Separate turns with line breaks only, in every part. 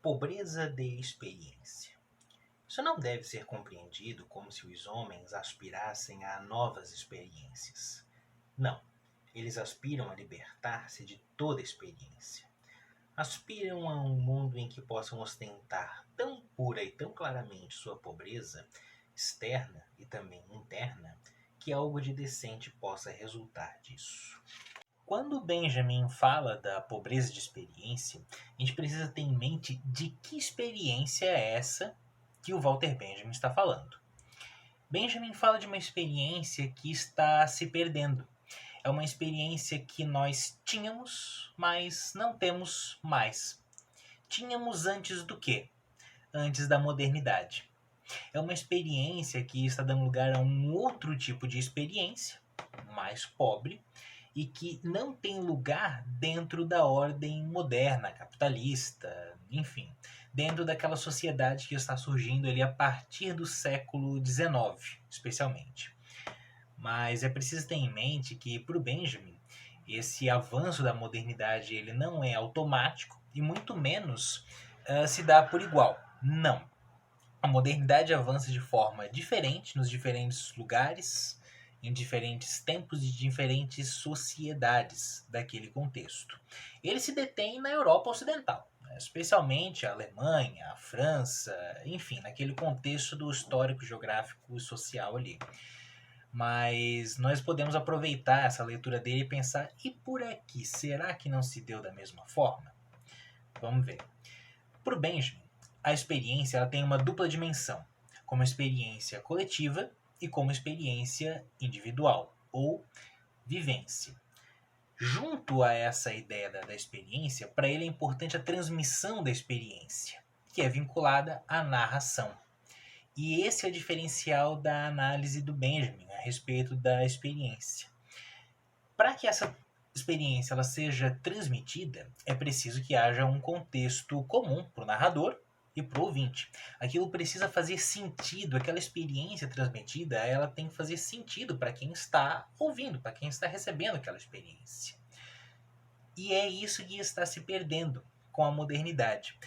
Pobreza de experiência. Isso não deve ser compreendido como se os homens aspirassem a novas experiências. Não, eles aspiram a libertar-se de toda experiência. Aspiram a um mundo em que possam ostentar tão pura e tão claramente sua pobreza, externa e também interna, que algo de decente possa resultar disso. Quando Benjamin fala da pobreza de experiência, a gente precisa ter em mente de que experiência é essa que o Walter Benjamin está falando. Benjamin fala de uma experiência que está se perdendo. É uma experiência que nós tínhamos, mas não temos mais. Tínhamos antes do quê? Antes da modernidade. É uma experiência que está dando lugar a um outro tipo de experiência, mais pobre, e que não tem lugar dentro da ordem moderna, capitalista, enfim, dentro daquela sociedade que está surgindo ali a partir do século XIX, especialmente. Mas é preciso ter em mente que, para o Benjamin, esse avanço da modernidade ele não é automático e muito menos se dá por igual. Não. A modernidade avança de forma diferente nos diferentes lugares, em diferentes tempos e diferentes sociedades daquele contexto. Ele se detém na Europa Ocidental, especialmente a Alemanha, a França, enfim, naquele contexto do histórico, geográfico e social ali. Mas nós podemos aproveitar essa leitura dele e pensar, e por aqui, será que não se deu da mesma forma? Vamos ver. Para o Benjamin, a experiência ela tem uma dupla dimensão, como experiência coletiva e como experiência individual, ou vivência. Junto a essa ideia da experiência, para ele é importante a transmissão da experiência, que é vinculada à narração. E esse é o diferencial da análise do Benjamin a respeito da experiência. Para que essa experiência ela seja transmitida, é preciso que haja um contexto comum para o narrador e para o ouvinte. Aquilo precisa fazer sentido, aquela experiência transmitida, ela tem que fazer sentido para quem está ouvindo, para quem está recebendo aquela experiência. E é isso que está se perdendo com a modernidade.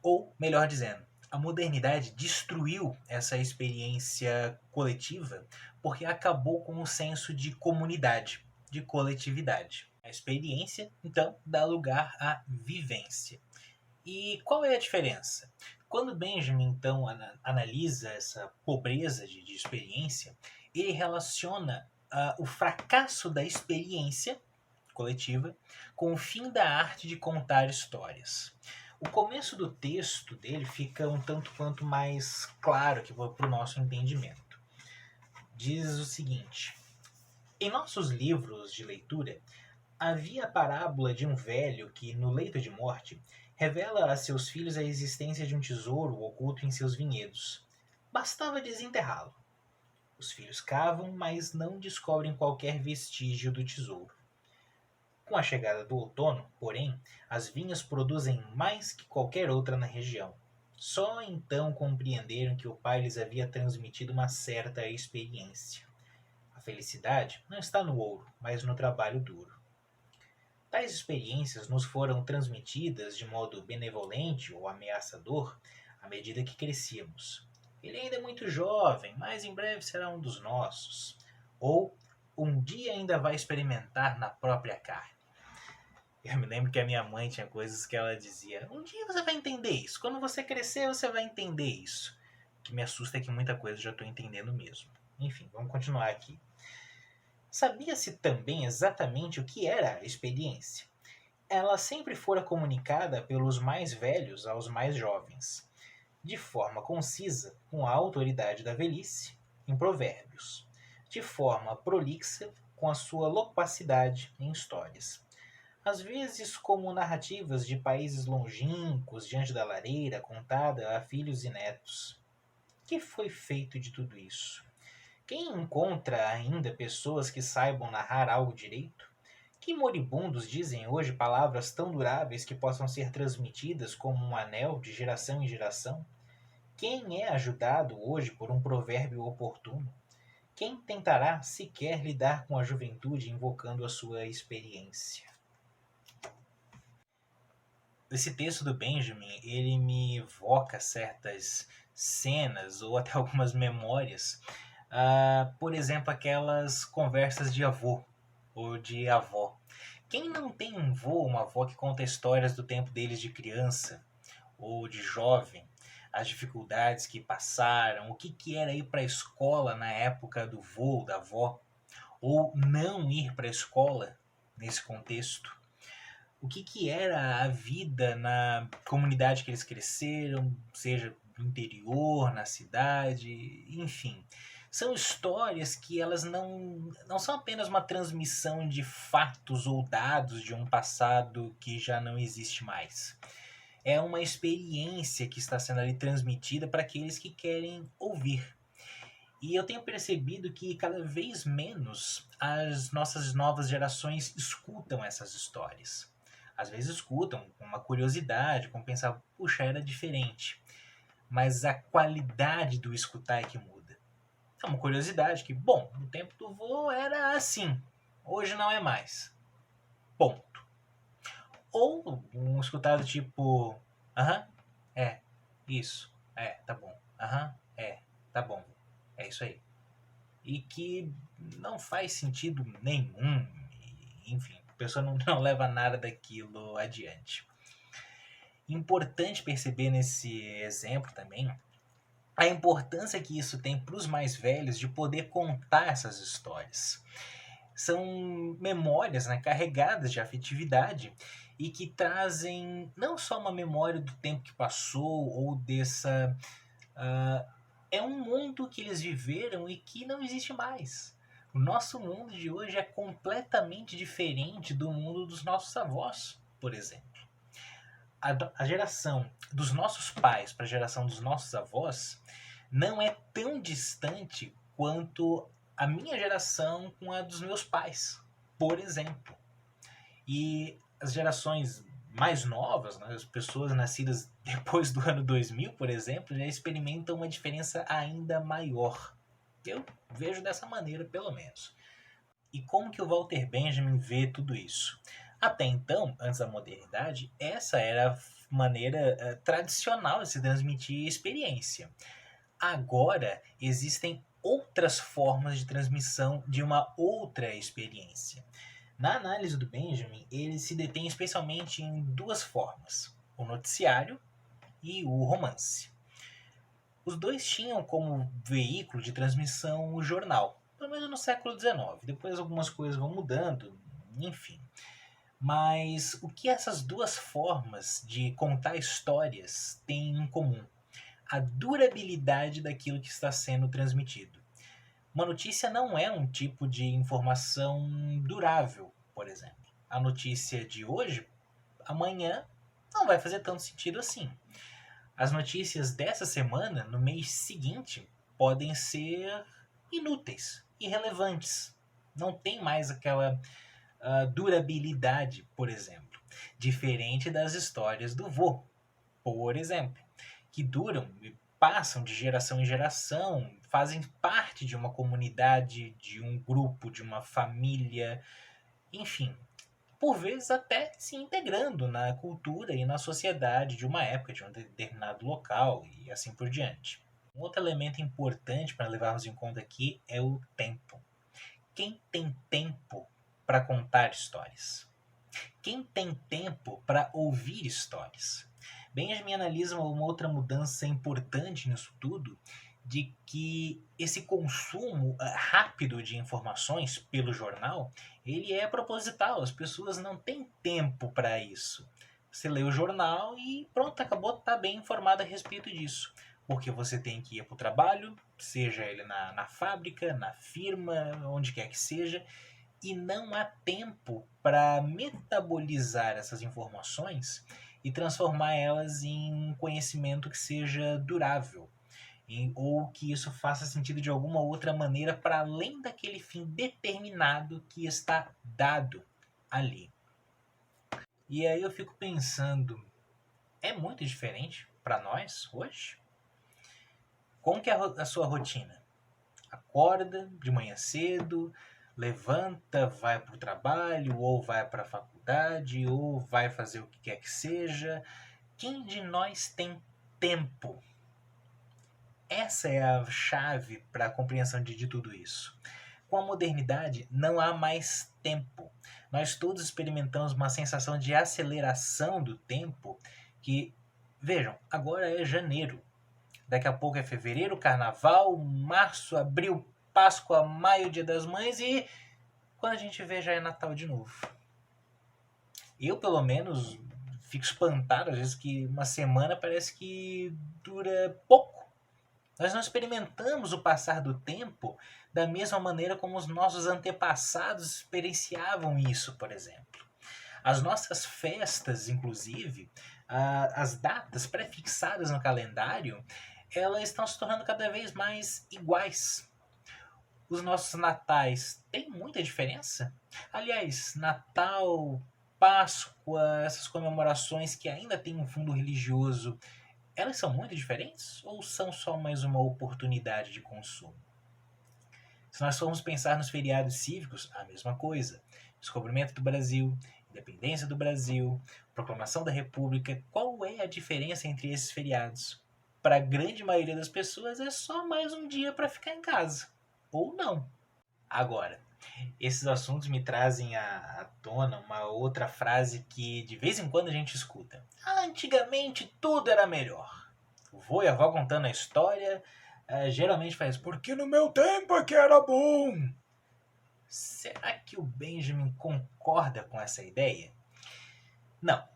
Ou, melhor dizendo, a modernidade destruiu essa experiência coletiva porque acabou com o senso de comunidade, de coletividade. A experiência, então, dá lugar à vivência. E qual é a diferença? Quando Benjamin, então, analisa essa pobreza de experiência, ele relaciona o fracasso da experiência coletiva com o fim da arte de contar histórias. O começo do texto dele fica um tanto quanto mais claro aqui para o nosso entendimento. Diz o seguinte: em nossos livros de leitura, havia a parábola de um velho que, no leito de morte, revela a seus filhos a existência de um tesouro oculto em seus vinhedos. Bastava desenterrá-lo. Os filhos cavam, mas não descobrem qualquer vestígio do tesouro. Com a chegada do outono, porém, as vinhas produzem mais que qualquer outra na região. Só então compreenderam que o pai lhes havia transmitido uma certa experiência. A felicidade não está no ouro, mas no trabalho duro. Tais experiências nos foram transmitidas de modo benevolente ou ameaçador à medida que crescíamos. Ele ainda é muito jovem, mas em breve será um dos nossos. Ou um dia ainda vai experimentar na própria carne. Eu me lembro que a minha mãe tinha coisas que ela dizia: um dia você vai entender isso, quando você crescer você vai entender isso. O que me assusta é que muita coisa eu já estou entendendo mesmo. Enfim, vamos continuar aqui. Sabia-se também exatamente o que era a experiência. Ela sempre fora comunicada pelos mais velhos aos mais jovens, de forma concisa, com a autoridade da velhice, em provérbios, de forma prolixa, com a sua loquacidade em histórias. Às vezes como narrativas de países longínquos diante da lareira, contada a filhos e netos. Que foi feito de tudo isso? Quem encontra ainda pessoas que saibam narrar algo direito? Que moribundos dizem hoje palavras tão duráveis que possam ser transmitidas como um anel de geração em geração? Quem é ajudado hoje por um provérbio oportuno? Quem tentará sequer lidar com a juventude invocando a sua experiência? esse texto do Benjamin, ele me evoca certas cenas ou até algumas memórias. Por exemplo, aquelas conversas de avô ou de avó. Quem não tem um vô ou uma avó que conta histórias do tempo deles de criança ou de jovem, as dificuldades que passaram, o que era ir para a escola na época do vô ou da avó, ou não ir para a escola nesse contexto, o que era a vida na comunidade que eles cresceram, seja no interior, na cidade, enfim. São histórias que elas não são apenas uma transmissão de fatos ou dados de um passado que já não existe mais. É uma experiência que está sendo ali transmitida para aqueles que querem ouvir. E eu tenho percebido que cada vez menos as nossas novas gerações escutam essas histórias. Às vezes escutam com uma curiosidade, com pensar, puxa, era diferente. Mas a qualidade do escutar é que muda. É uma curiosidade que, bom, no tempo do vô era assim, hoje não é mais. Ponto. Ou um escutado tipo, aham, é, isso, tá bom, aham, tá bom, é isso aí. E que não faz sentido nenhum, enfim, a pessoa não leva nada daquilo adiante. Importante perceber nesse exemplo também a importância que isso tem para os mais velhos de poder contar essas histórias. São memórias, né, carregadas de afetividade e que trazem não só uma memória do tempo que passou ou dessa... é um mundo que eles viveram e que não existe mais. O nosso mundo de hoje é completamente diferente do mundo dos nossos avós, por exemplo. A geração dos nossos pais para a geração dos nossos avós não é tão distante quanto a minha geração com a dos meus pais, por exemplo. E as gerações mais novas, né, as pessoas nascidas depois do ano 2000, por exemplo, já experimentam uma diferença ainda maior. Eu vejo dessa maneira, pelo menos. E como que o Walter Benjamin vê tudo isso? Até então, antes da modernidade, essa era a maneira tradicional de se transmitir experiência. Agora, existem outras formas de transmissão de uma outra experiência. Na análise do Benjamin, ele se detém especialmente em duas formas: o noticiário e o romance. Os dois tinham como veículo de transmissão o jornal, pelo menos no século XIX. Depois algumas coisas vão mudando, enfim. Mas o que essas duas formas de contar histórias têm em comum? A durabilidade daquilo que está sendo transmitido. Uma notícia não é um tipo de informação durável, por exemplo. A notícia de hoje, amanhã, não vai fazer tanto sentido assim. As notícias dessa semana, no mês seguinte, podem ser inúteis, irrelevantes. Não tem mais aquela durabilidade, por exemplo. Diferente das histórias do vô, por exemplo, que duram e passam de geração em geração, fazem parte de uma comunidade, de um grupo, de uma família, enfim, por vezes até se integrando na cultura e na sociedade de uma época, de um determinado local e assim por diante. Um outro elemento importante para levarmos em conta aqui é o tempo. Quem tem tempo para contar histórias? Quem tem tempo para ouvir histórias? Benjamin analisa uma outra mudança importante nisso tudo, de que esse consumo rápido de informações pelo jornal, ele é proposital, as pessoas não têm tempo para isso. Você lê o jornal e pronto, acabou, tá bem informado a respeito disso. Porque você tem que ir para o trabalho, seja ele na fábrica, na firma, onde quer que seja, e não há tempo para metabolizar essas informações e transformar elas em um conhecimento que seja durável, ou que isso faça sentido de alguma outra maneira para além daquele fim determinado que está dado ali. E aí eu fico pensando, é muito diferente para nós hoje? Como que é a sua rotina? Acorda de manhã cedo, levanta, vai para o trabalho ou vai para a faculdade, faculdade ou vai fazer o que quer que seja. Quem de nós tem tempo? Essa é a chave para a compreensão de tudo isso. Com a modernidade, não há mais tempo. Nós todos experimentamos uma sensação de aceleração do tempo que, vejam, agora é janeiro. Daqui a pouco é fevereiro, carnaval, março, abril, Páscoa, maio, Dia das Mães e quando a gente vê já é Natal de novo. Eu, pelo menos, fico espantado às vezes que uma semana parece que dura pouco. Nós não experimentamos o passar do tempo da mesma maneira como os nossos antepassados experienciavam isso, por exemplo. As nossas festas, inclusive, as datas pré-fixadas no calendário, elas estão se tornando cada vez mais iguais. Os nossos natais têm muita diferença? Aliás, Natal, Páscoa, essas comemorações que ainda têm um fundo religioso, elas são muito diferentes ou são só mais uma oportunidade de consumo? Se nós formos pensar nos feriados cívicos, a mesma coisa. Descobrimento do Brasil, independência do Brasil, proclamação da República, qual é a diferença entre esses feriados? Para a grande maioria das pessoas é só mais um dia para ficar em casa. Ou não. Agora, esses assuntos me trazem à tona uma outra frase que de vez em quando a gente escuta. Antigamente tudo era melhor. O vô e a avó contando a história geralmente faz porque no meu tempo é que era bom. Será que o Benjamin concorda com essa ideia? Não.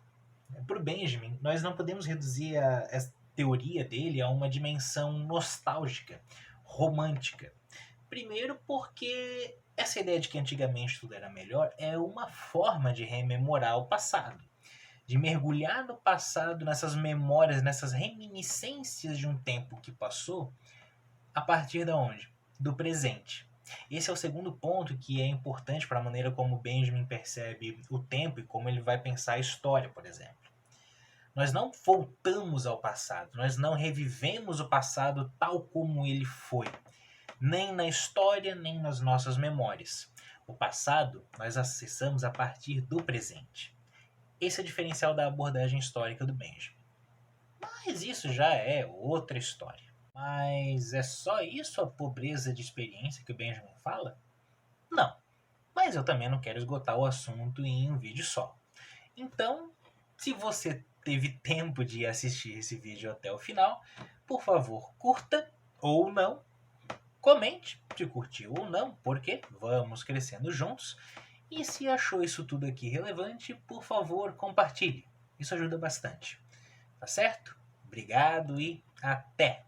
Para o Benjamin, nós não podemos reduzir a teoria dele a uma dimensão nostálgica, romântica. Primeiro porque essa ideia de que antigamente tudo era melhor é uma forma de rememorar o passado. De mergulhar no passado, nessas memórias, nessas reminiscências de um tempo que passou, a partir de onde? Do presente. Esse é o segundo ponto que é importante para a maneira como Benjamin percebe o tempo e como ele vai pensar a história, por exemplo. Nós não voltamos ao passado, nós não revivemos o passado tal como ele foi, nem na história, nem nas nossas memórias. O passado nós acessamos a partir do presente. Esse é o diferencial da abordagem histórica do Benjamin. Mas isso já é outra história. Mas é só isso a pobreza de experiência que o Benjamin fala? Não. Mas eu também não quero esgotar o assunto em um vídeo só. Então, se você teve tempo de assistir esse vídeo até o final, por favor, curta ou não, comente se curtiu ou não, porque vamos crescendo juntos. E se achou isso tudo aqui relevante, por favor, compartilhe. Isso ajuda bastante. Tá certo? Obrigado e até!